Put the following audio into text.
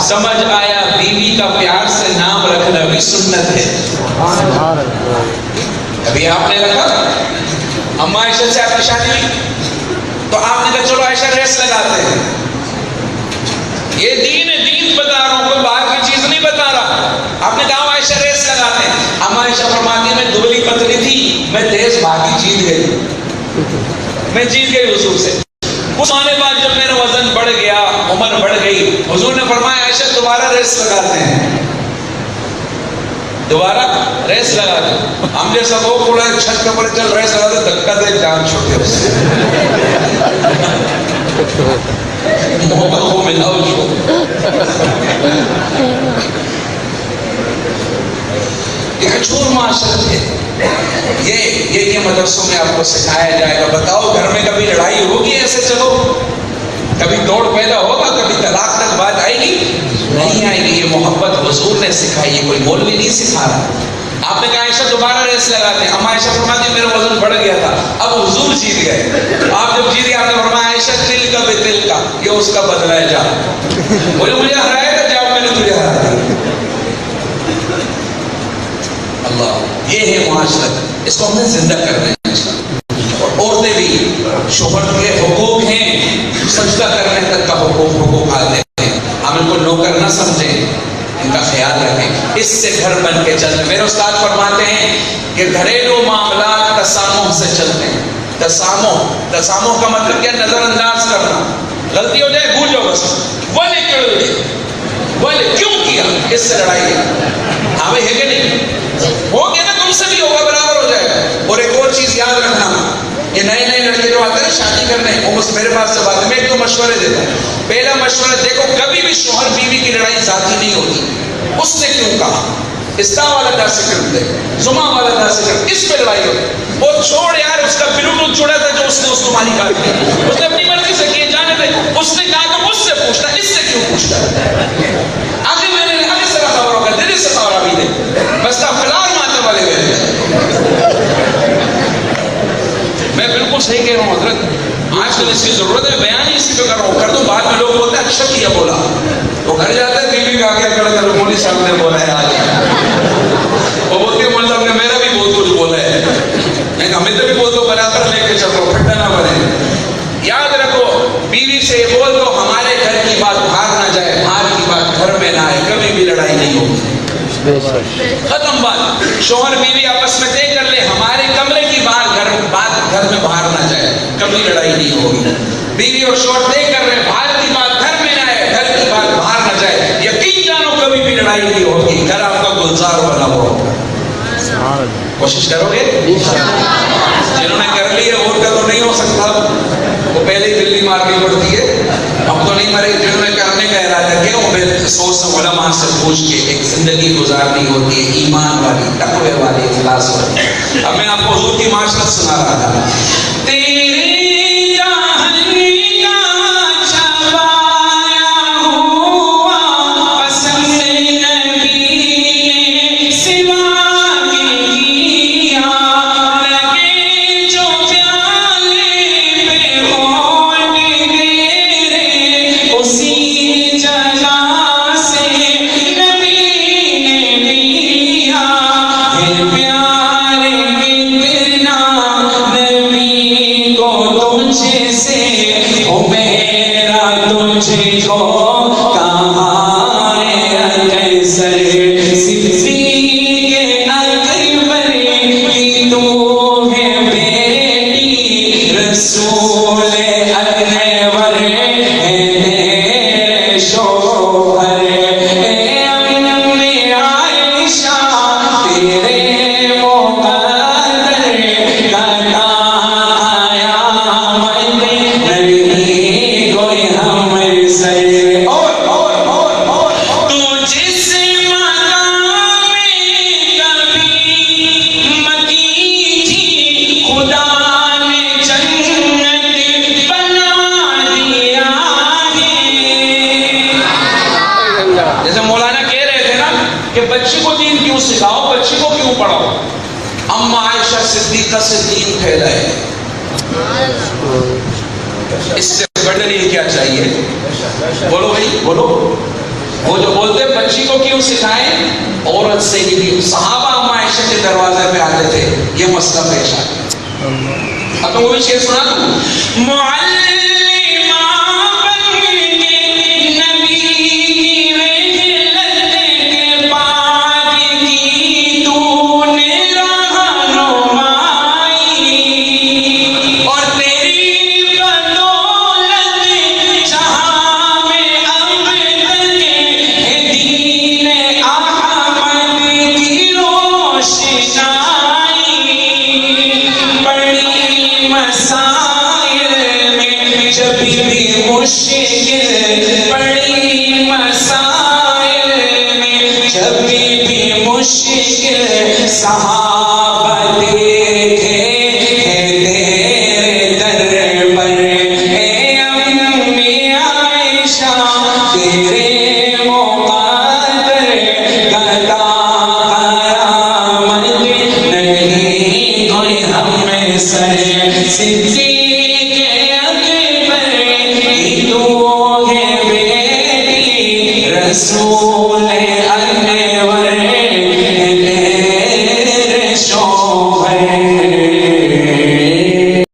سمجھ آیا بیوی کا پیار سے نام رکھنا بھی سنت ہے. ابھی آپ نے رکھا اما عائشہ سے آپ کی شادی ہوئی تو آپ نے کہا چلو عائشہ ریس لگاتے ہیں. یہ دین ہے, دین بتا رہا ہوں, کوئی باہر کی چیز نہیں بتا رہا. آپ نے کہا عائشہ ریس لگاتے ہیں. اما عائشہ فرماتی ہے میں دبلی پتلی تھی, میں تیز بھاگی, جیت گئی, میں جیت گئی حضور سے. اس آنے بعد جب میرا وزن بڑھ گیا, عمر بڑھ گئی, حضور نے فرمایا عائشہ دوبارہ ریس لگاتے ہیں, دوبارہ ریس لگاتے ہیں. ہم جیسا وہ پورا چھت کے اوپر چل ریس لگاتے, دھکا دے جان چھوٹے اس سے محبت کو ملاؤ جو. ایک اچھور معاشرت ہے یہ مدرسوں میں آپ کو سکھایا جائے گا. بتاؤ گھر میں کبھی لڑائی ہوگی ایسے چلو, کبھی دوڑ پیدا ہوگا, کبھی طلاق تک بات آئے گی, نہیں آئے گی. یہ محبت حضور نے سکھائی ہے, کوئی مولوی نہیں سکھا رہا. آپ نے کہا عائشہ دوبارہ ریس لگاتے ہیں. ہم عائشہ فرماتی میرا وزن بڑھ گیا تھا, اب حضور جیت گئے. آپ جب جیت گئے آپ نے فرمایا عائشہ دل کا بے دل کا, یہ اس کا بدلہ ہے, جا بولے مجھے ہرایا تھا, جا میں نے تجھے ہرا دیا. اللہ, یہ ہے معاشرت, اس کو ہم نے زندہ کرنا ہے. اور عورتیں بھی, شوہر کے حقوق ہیں, سجدہ کرنے تک کا حقوق آتے ہیں. ہم ان کو نوکر نہ سمجھیں, ان کا خیال رکھیں, اس سے گھر بن کے چلتے. میرے استاد فرماتے ہیں کہ گھریلو معاملات تسامح سے چلتے ہیں. تسامح کا مطلب کیا؟ نظر انداز کرنا. غلطی ہو جائے بھول جاؤ بس, بولے کیوں کیا, اس سے لڑائی ہے. ہاں بھائی ہے کہ نہیں, ہو گیا نا, تم سے بھی ہوگا, برابر ہو جائے گا. اور ایک اور چیز یاد رکھنا, یہ نئے نئے لڑکے جو آتے ہیں نا شادی کرنے, وہ بس میرے پاس سے بات ہے, میں ایک دو مشورے دیتا ہوں. پہلا مشورہ, دیکھو کبھی بھی شوہر بیوی کی لڑائی ذاتی نہیں ہوتی. اس نے کیوں کہا, استا والا دا سے کرتے, زما والا دا سے کرتے, اس پہ لڑائی ہوتی. وہ چھوڑ یار, اس کا بلوٹوتھ جڑا تھا جو اس نے اس کو مالی کاٹ دیا, اس نے اپنی مرضی سے کیے, جانے دے. اس نے کہا کہ مجھ سے پوچھتا, اس سے کیوں پوچھتا ہے؟ آگے میں نے آگے سے خبر ہوگا, دل سے خبر بھی دے, بس تا فلال ماتے والے گئے. میں بالکل صحیح کہہ رہا ہوں حضرت, آج کل اس کی ضرورت ہے, بیان ہی اسی پہ کر رہا ہوں. کر دوں, بعد میں لوگ بولتے ہیں اچھا کیا بولا, وہ گھر جاتے ہیں بیوی کا آگے کھڑا کر, مولوی صاحب نے بولا ہے آج, وہ بولتے ہیں مولوی صاحب نے میرا بھی بہت کچھ بولا ہے. میں ہمیں تو بھی بول دو, برابر لے کے چل رہا, پھٹا نہ بنے. یاد رکھو, بیوی سے یہ بول دو ہمارے گھر کی بات باہر نہ جائے, باہر کی بات گھر میں نہ آئے, کبھی بھی لڑائی نہیں ہوگی. ختم بات. شوہر بیوی آپس میں طے کر لے, ہمارے کمرے کی بات گھر میں باہر نہ جائے, کبھی لڑائی نہیں ہوگی. بیوی اور شوہر طے کر رہے, باہر کی بات گھر میں نہ آئے, گھر کی بات باہر نہ جائے, یقین جانو کبھی بھی لڑائی نہیں ہوگی. گھر آپ کا گلزار بنا ہوا ہوگا. کوشش کرو گے؟ جنہوں نے کر لی ہے اور کا تو نہیں ہو سکتا, وہ پہلے ہی بلی مارنی پڑتی ہے. اب تو نہیں مرے, جنہوں نے کرنے کا ارادہ کیا وہ سوچ سے علماء سے پوچھ کے ایک زندگی گزارنی ہوتی ہے, ایمان والی, تقوی والی, اخلاص والی. اب میں آپ کو حضور کی معاشرت سنا رہا تھا. سے دین پھیلائے. اس سے بڑھنے کیا چاہیے؟ بولو بھائی بولو. وہ جو بولتے ہیں بچی کو کیوں سکھائیں؟ عورت سے ہی بھی صحابہ اما عائشہ کے دروازے پہ آتے تھے، یہ مسئلہ پیش آیا۔ اب میں وہ بھی شعر سنا دوں، معلمہ بن کے نبی کی رحلت کے بعد کی تو نے رہنمائی، اور تیری بدولت جہاں میں ابد کے دین احمد کی روشنائی، بڑی مسائل میں جب بھی مشکل، بڑی مسائل میں جب بھی مشکل، صحابہ دیکھے ہیں تیرے در پر، اے امی عائشہ تیرے مقدر گدا کرامت نہیں کوئی ہم سر، صدیق اکبر کی تو ہے بیٹی رسول